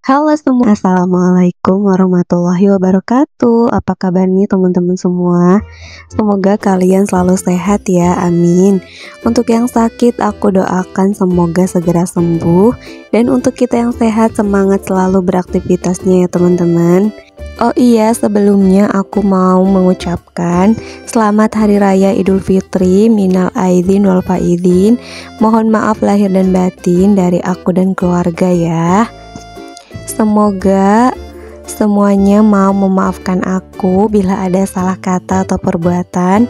Halo semua, assalamualaikum warahmatullahi wabarakatuh. Apa kabar nih teman-teman semua? Semoga kalian selalu sehat ya, amin. Untuk yang sakit, aku doakan semoga segera sembuh. Dan untuk kita yang sehat, semangat selalu beraktivitasnya ya teman-teman. Oh iya, sebelumnya aku mau mengucapkan Selamat Hari Raya Idul Fitri, minal aidin wal faizin. Mohon maaf lahir dan batin dari aku dan keluarga ya. Semoga semuanya mau memaafkan aku bila ada salah kata atau perbuatan,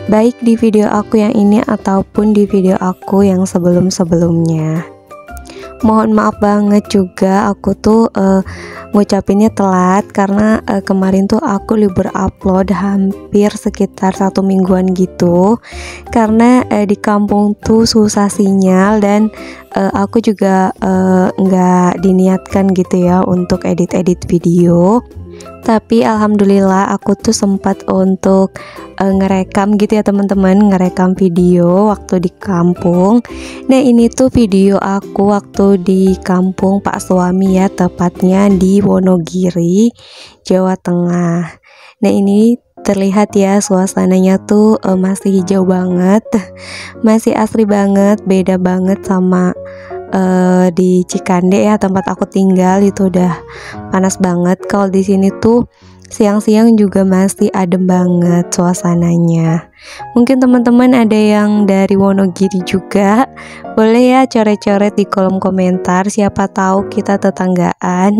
baik di video aku yang ini ataupun di video aku yang sebelum-sebelumnya. Mohon maaf banget juga aku tuh ngucapinnya telat karena kemarin tuh aku libur upload hampir sekitar 1 mingguan gitu, karena di kampung tuh susah sinyal dan aku juga nggak diniatkan gitu ya untuk edit-edit video. Tapi alhamdulillah aku tuh sempat untuk ngerekam gitu ya teman-teman, ngerekam video waktu di kampung. Nah ini tuh video aku waktu di kampung Pak Suami ya, tepatnya di Wonogiri, Jawa Tengah. Nah ini terlihat ya suasananya tuh masih hijau banget, masih asri banget, beda banget sama di Cikande ya, tempat aku tinggal itu udah panas banget. Kalau di sini tuh siang-siang juga masih adem banget suasananya. Mungkin teman-teman ada yang dari Wonogiri juga, boleh ya coret-coret di kolom komentar, siapa tahu kita tetanggaan.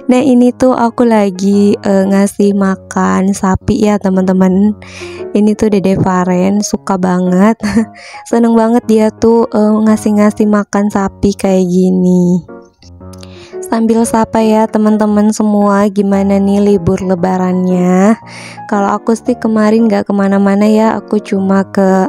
Nah ini tuh aku lagi ngasih makan sapi ya teman-teman. Ini tuh Dede Faren suka banget seneng banget dia tuh ngasih-ngasih makan sapi kayak gini. Sambil sapa ya teman-teman semua, gimana nih libur lebarannya? Kalau aku sih kemarin gak kemana-mana ya, aku cuma ke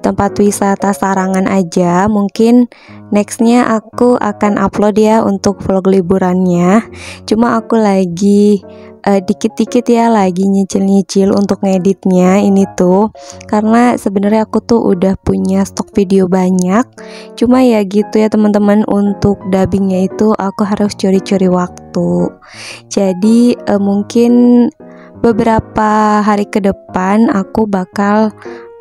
tempat wisata Sarangan aja. Mungkin nextnya aku akan upload ya untuk vlog liburannya. Cuma aku lagi dikit-dikit ya, lagi nyicil-nyicil untuk ngeditnya ini tuh, karena sebenarnya aku tuh udah punya stok video banyak. Cuma ya gitu ya teman-teman, untuk dubbingnya itu aku harus curi-curi waktu. Jadi mungkin beberapa hari ke depan aku bakal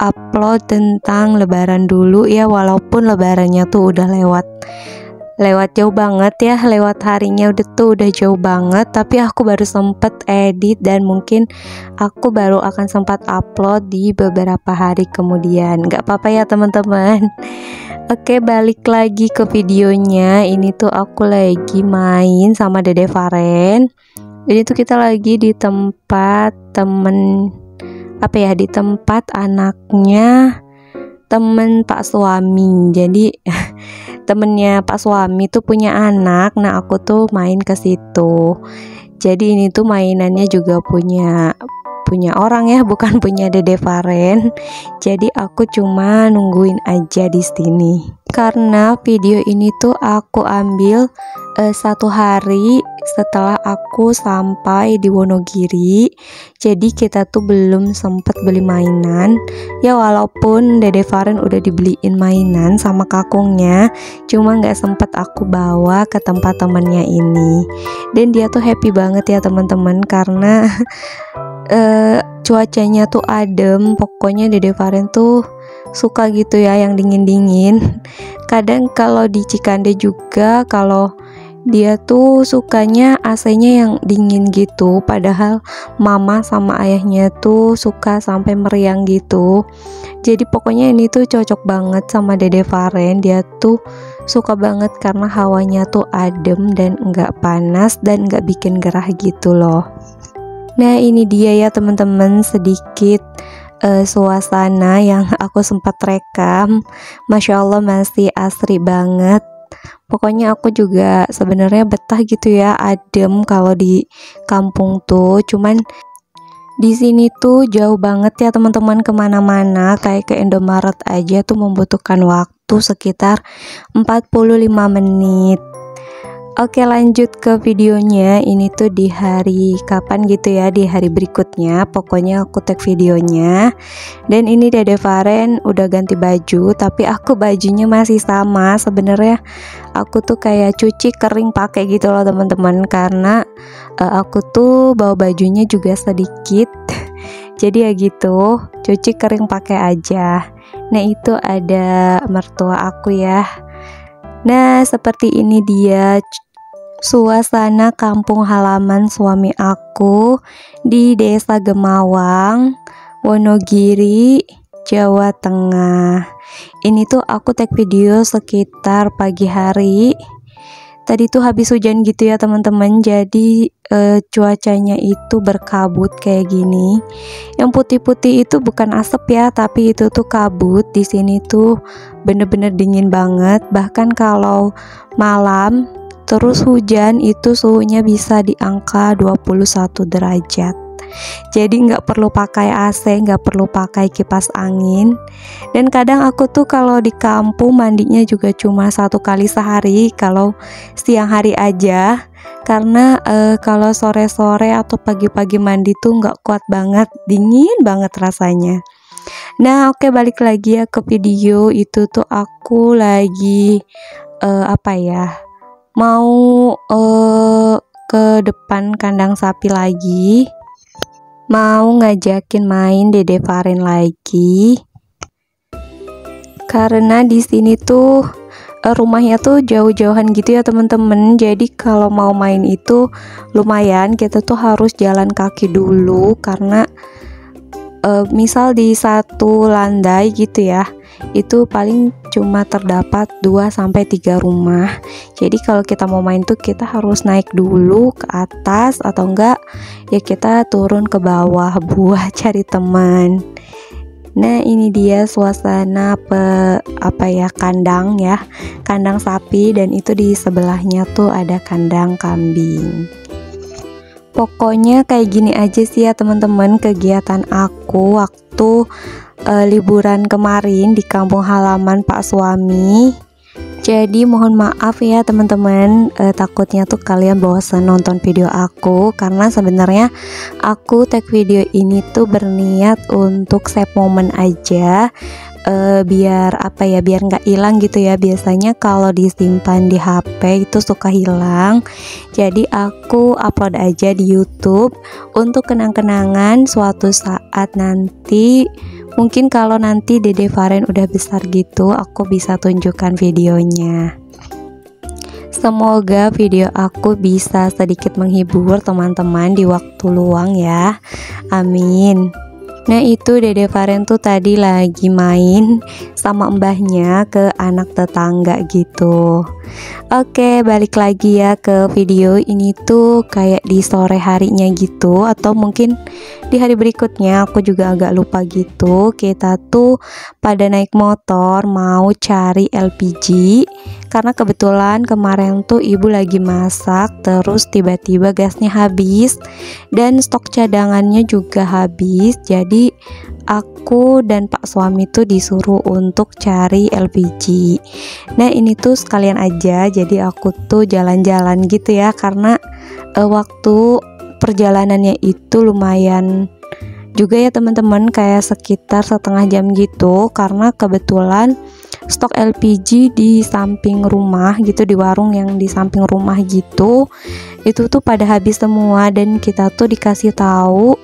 upload tentang lebaran dulu ya, walaupun lebarannya tuh udah lewat jauh banget ya, lewat harinya udah jauh banget, tapi aku baru sempet edit dan mungkin aku baru akan sempat upload di beberapa hari kemudian. Gak apa-apa ya teman-teman. Oke, balik lagi ke videonya. Ini tuh aku lagi main sama Dede Faren. Jadi tuh kita lagi di tempat di tempat anaknya temen Pak Suami. Jadi temennya Pak Suami tuh punya anak. Nah aku tuh main ke situ. Jadi ini tuh mainannya juga punya orang ya, bukan punya Dede Faren. Jadi aku cuma nungguin aja di sini. Karena video ini tuh aku ambil 1 hari setelah aku sampai di Wonogiri. Jadi kita tuh belum sempet beli mainan ya, walaupun Dede Faren udah dibeliin mainan sama kakungnya, cuma nggak sempet aku bawa ke tempat temennya ini. Dan dia tuh happy banget ya teman-teman, karena cuacanya tuh adem. Pokoknya Dede Faren tuh suka gitu ya yang dingin-dingin. Kadang kalau di Cikande juga, kalau dia tuh sukanya AC-nya yang dingin gitu, padahal mama sama ayahnya tuh suka sampai meriang gitu. Jadi pokoknya ini tuh cocok banget sama Dede Faren. Dia tuh suka banget karena hawanya tuh adem dan enggak panas dan enggak bikin gerah gitu loh. Nah ini dia ya teman-teman, sedikit suasana yang aku sempat rekam. Masya Allah masih asri banget. Pokoknya aku juga sebenarnya betah gitu ya, adem kalau di kampung tuh. Cuman di sini tuh jauh banget ya teman-teman kemana-mana. Kayak ke Indomaret aja tuh membutuhkan waktu sekitar 45 menit. Oke, lanjut ke videonya. Ini tuh di hari kapan gitu ya, di hari berikutnya. Pokoknya aku tag videonya. Dan ini Dede Faren udah ganti baju, tapi aku bajunya masih sama. Sebenarnya aku tuh kayak cuci kering pakai gitu loh teman-teman, karena aku tuh bawa bajunya juga sedikit. Jadi ya gitu, cuci kering pakai aja. Nah, itu ada mertua aku ya. Nah, seperti ini dia suasana kampung halaman suami aku di Desa Gemawang, Wonogiri, Jawa Tengah. Ini tuh aku tag video sekitar pagi hari. Tadi tuh habis hujan gitu ya teman-teman, jadi cuacanya itu berkabut kayak gini. Yang putih-putih itu bukan asap ya, tapi itu tuh kabut. Di sini tuh bener-bener dingin banget. Bahkan kalau malam terus hujan itu suhunya bisa di angka 21 derajat. Jadi nggak perlu pakai AC, nggak perlu pakai kipas angin. Dan kadang aku tuh kalau di kampung mandinya juga cuma 1 kali sehari, kalau siang hari aja. Karena kalau sore-sore atau pagi-pagi mandi tuh nggak kuat banget, dingin banget rasanya. Nah, oke, balik lagi ya ke video. Itu tuh aku lagi mau ke depan kandang sapi lagi, mau ngajakin main Dede Faren lagi, karena di sini tuh rumahnya tuh jauh-jauhan gitu ya teman-teman. Jadi kalau mau main itu lumayan, kita tuh harus jalan kaki dulu, karena misal di satu landai gitu ya, itu paling cuma terdapat 2-3 rumah. Jadi kalau kita mau main tuh kita harus naik dulu ke atas, atau enggak ya kita turun ke bawah buat cari teman. Nah, ini dia suasana kandang ya, kandang sapi, dan itu di sebelahnya tuh ada kandang kambing. Pokoknya kayak gini aja sih ya teman-teman kegiatan aku waktu liburan kemarin di kampung halaman Pak Suami. Jadi mohon maaf ya teman-teman, takutnya tuh kalian bosan nonton video aku, karena sebenarnya aku tag video ini tuh berniat untuk save momen aja. Biar biar nggak hilang gitu ya. Biasanya kalau disimpan di HP itu suka hilang, jadi aku upload aja di YouTube untuk kenang-kenangan suatu saat nanti. Mungkin kalau nanti Dede Faren udah besar gitu, aku bisa tunjukkan videonya. Semoga video aku bisa sedikit menghibur teman-teman di waktu luang ya, amin. Nah, itu Dede Faren tuh tadi lagi main sama mbahnya ke anak tetangga gitu. Oke, balik lagi ya ke video ini tuh kayak di sore harinya gitu, atau mungkin di hari berikutnya, aku juga agak lupa gitu. Kita tuh pada naik motor mau cari LPG, karena kebetulan kemarin tuh ibu lagi masak, terus tiba-tiba gasnya habis dan stok cadangannya juga habis. Jadi aku dan Pak Suami tuh disuruh untuk cari LPG. Nah, ini tuh sekalian aja, jadi aku tuh jalan-jalan gitu ya, karena waktu perjalanannya itu lumayan juga ya teman-teman, kayak sekitar setengah jam gitu, karena kebetulan stok LPG di samping rumah gitu, di warung yang di samping rumah gitu, itu tuh pada habis semua, dan kita tuh dikasih tahu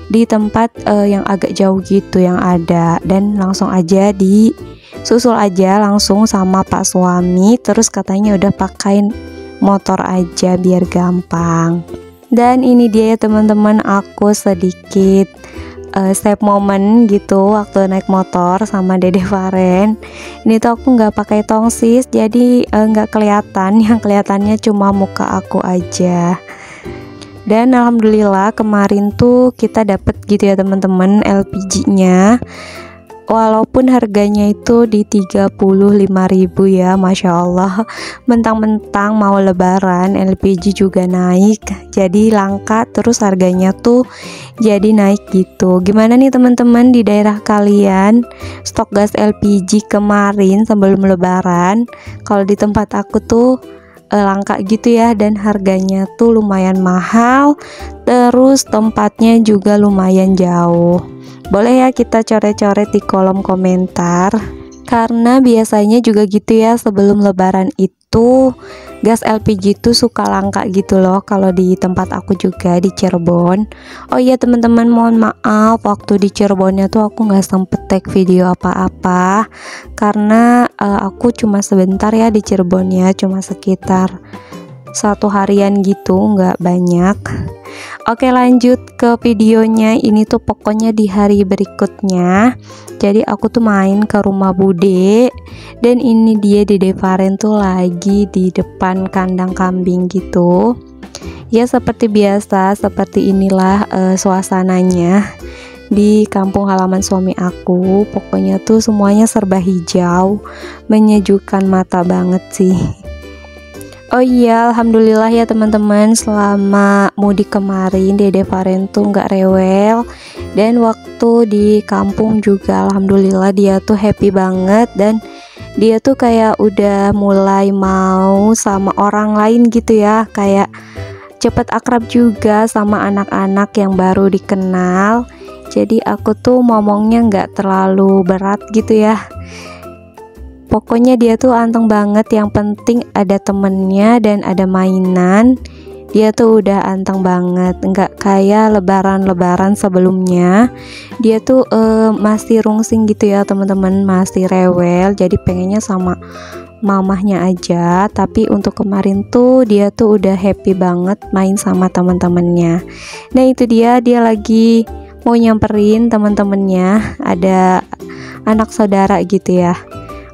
di tempat yang agak jauh gitu yang ada, dan langsung aja disusul aja langsung sama Pak Suami. Terus katanya udah pakain motor aja biar gampang. Dan ini dia ya teman-teman, aku sedikit save momen gitu waktu naik motor sama Dede Faren. Ini tuh aku nggak pakai tongsis, jadi nggak kelihatan, yang kelihatannya cuma muka aku aja. Dan alhamdulillah kemarin tuh kita dapet gitu ya teman-teman LPG-nya. Walaupun harganya itu di 35.000 ya, Masya Allah. Mentang-mentang mau lebaran, LPG juga naik, jadi langka, terus harganya tuh jadi naik gitu. Gimana nih teman-teman di daerah kalian stok gas LPG kemarin sebelum lebaran? Kalau di tempat aku tuh langka gitu ya, dan harganya tuh lumayan mahal, terus tempatnya juga lumayan jauh. Boleh ya kita coret-coret di kolom komentar, karena biasanya juga gitu ya, sebelum lebaran itu gas LPG tuh suka langka gitu loh kalau di tempat aku juga di Cirebon. Oh iya teman-teman, mohon maaf waktu di Cirebonnya tuh aku nggak sempet take video apa-apa, karena aku cuma sebentar ya di Cirebonnya, cuma sekitar 1 harian gitu, nggak banyak. Oke, lanjut ke videonya. Ini tuh pokoknya di hari berikutnya. Jadi aku tuh main ke rumah Bude, dan ini dia Dede Faren tuh lagi di depan kandang kambing gitu. Ya seperti biasa, seperti inilah suasananya di kampung halaman suami aku. Pokoknya tuh semuanya serba hijau, menyejukkan mata banget sih. Oh iya, alhamdulillah ya teman-teman, selama mudik kemarin Dede Faren tuh nggak rewel, dan waktu di kampung juga alhamdulillah dia tuh happy banget, dan dia tuh kayak udah mulai mau sama orang lain gitu ya, kayak cepet akrab juga sama anak-anak yang baru dikenal. Jadi aku tuh ngomongnya nggak terlalu berat gitu ya. Pokoknya dia tuh anteng banget, yang penting ada temennya dan ada mainan. Dia tuh udah anteng banget, nggak kayak lebaran-lebaran sebelumnya. Dia tuh masih rungsing gitu ya teman-teman, masih rewel, jadi pengennya sama mamahnya aja. Tapi untuk kemarin tuh dia tuh udah happy banget main sama teman-temannya. Nah itu dia lagi mau nyamperin teman-temannya, ada anak saudara gitu ya.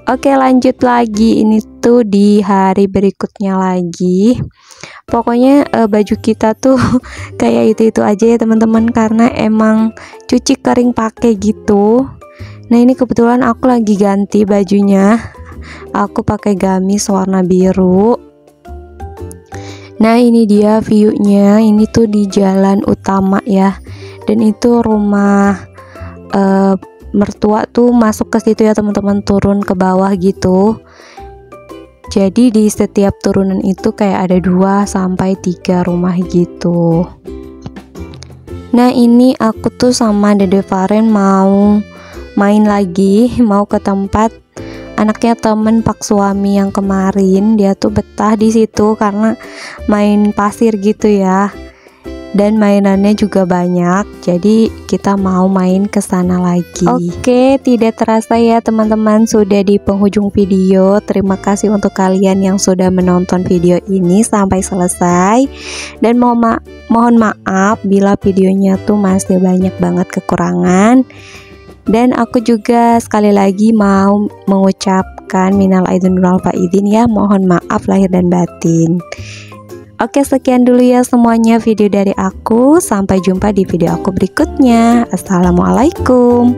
Oke, lanjut lagi. Ini tuh di hari berikutnya lagi. Pokoknya baju kita tuh kayak itu aja ya teman-teman, karena emang cuci kering pakai gitu. Nah ini kebetulan aku lagi ganti bajunya. Aku pakai gamis warna biru. Nah ini dia view-nya. Ini tuh di jalan utama ya, dan itu rumah mertua tuh masuk ke situ ya teman-teman, turun ke bawah gitu. Jadi di setiap turunan itu kayak ada 2 sampai 3 rumah gitu. Nah ini aku tuh sama Dede Faren mau main lagi, mau ke tempat anaknya temen Pak Suami yang kemarin. Dia tuh betah di situ karena main pasir gitu ya, dan mainannya juga banyak, jadi kita mau main ke sana lagi. Oke, tidak terasa ya teman-teman, sudah di penghujung video. Terima kasih untuk kalian yang sudah menonton video ini sampai selesai, dan mohon maaf bila videonya tuh masih banyak banget kekurangan. Dan aku juga sekali lagi mau mengucapkan minal aidin wal faizin ya, mohon maaf lahir dan batin. Oke, sekian dulu ya semuanya video dari aku. Sampai jumpa di video aku berikutnya. Assalamualaikum.